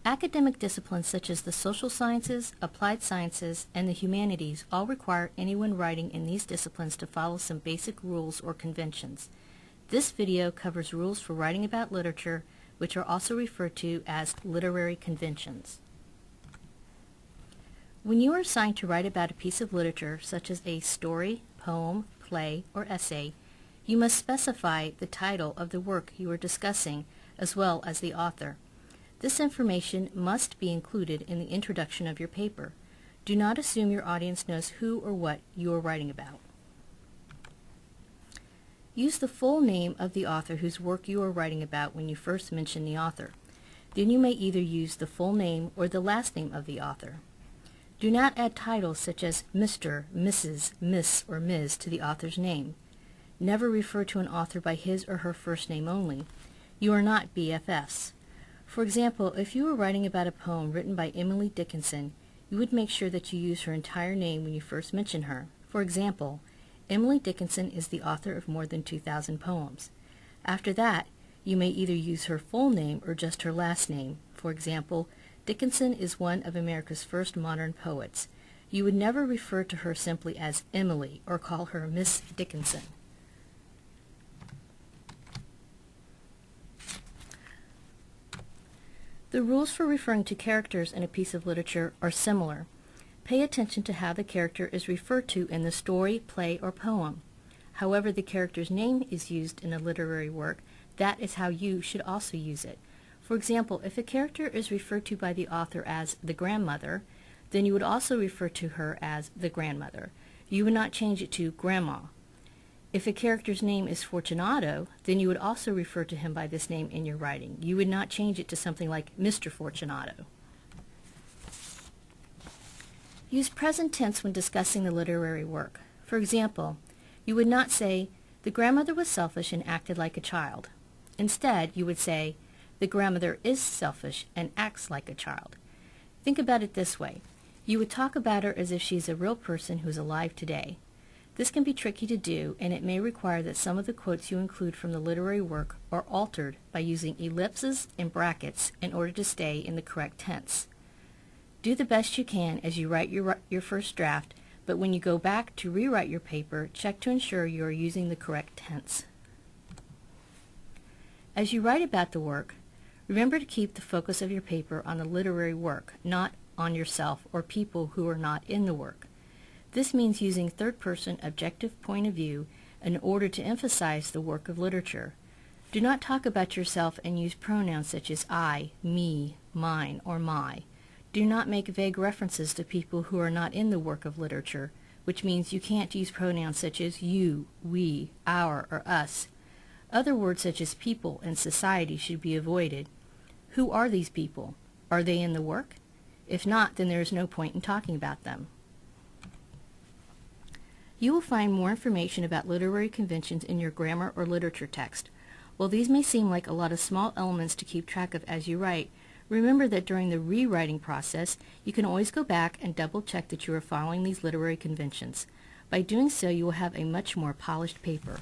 Academic disciplines such as the social sciences, applied sciences, and the humanities all require anyone writing in these disciplines to follow some basic rules or conventions. This video covers rules for writing about literature, which are also referred to as literary conventions. When you are assigned to write about a piece of literature, such as a story, poem, play, or essay, you must specify the title of the work you are discussing, as well as the author. This information must be included in the introduction of your paper. Do not assume your audience knows who or what you are writing about. Use the full name of the author whose work you are writing about when you first mention the author. Then you may either use the full name or the last name of the author. Do not add titles such as Mr., Mrs., Miss, or Ms. to the author's name. Never refer to an author by his or her first name only. You are not BFFs. For example, if you were writing about a poem written by Emily Dickinson, you would make sure that you use her entire name when you first mention her. For example, Emily Dickinson is the author of more than 2,000 poems. After that, you may either use her full name or just her last name. For example, Dickinson is one of America's first modern poets. You would never refer to her simply as Emily or call her Miss Dickinson. The rules for referring to characters in a piece of literature are similar. Pay attention to how the character is referred to in the story, play, or poem. However the character's name is used in a literary work, that is how you should also use it. For example, if a character is referred to by the author as the grandmother, then you would also refer to her as the grandmother. You would not change it to grandma. If a character's name is Fortunato, then you would also refer to him by this name in your writing. You would not change it to something like Mr. Fortunato. Use present tense when discussing the literary work. For example, you would not say, the grandmother was selfish and acted like a child. Instead, you would say, the grandmother is selfish and acts like a child. Think about it this way. You would talk about her as if she's a real person who's alive today. This can be tricky to do, and it may require that some of the quotes you include from the literary work are altered by using ellipses and brackets in order to stay in the correct tense. Do the best you can as you write your first draft, but when you go back to rewrite your paper, check to ensure you are using the correct tense. As you write about the work, remember to keep the focus of your paper on the literary work, not on yourself or people who are not in the work. This means using third-person objective point of view in order to emphasize the work of literature. Do not talk about yourself and use pronouns such as I, me, mine, or my. Do not make vague references to people who are not in the work of literature, which means you can't use pronouns such as you, we, our, or us. Other words such as people and society should be avoided. Who are these people? Are they in the work? If not, then there is no point in talking about them. You will find more information about literary conventions in your grammar or literature text. While these may seem like a lot of small elements to keep track of as you write, remember that during the rewriting process, you can always go back and double-check that you are following these literary conventions. By doing so, you will have a much more polished paper.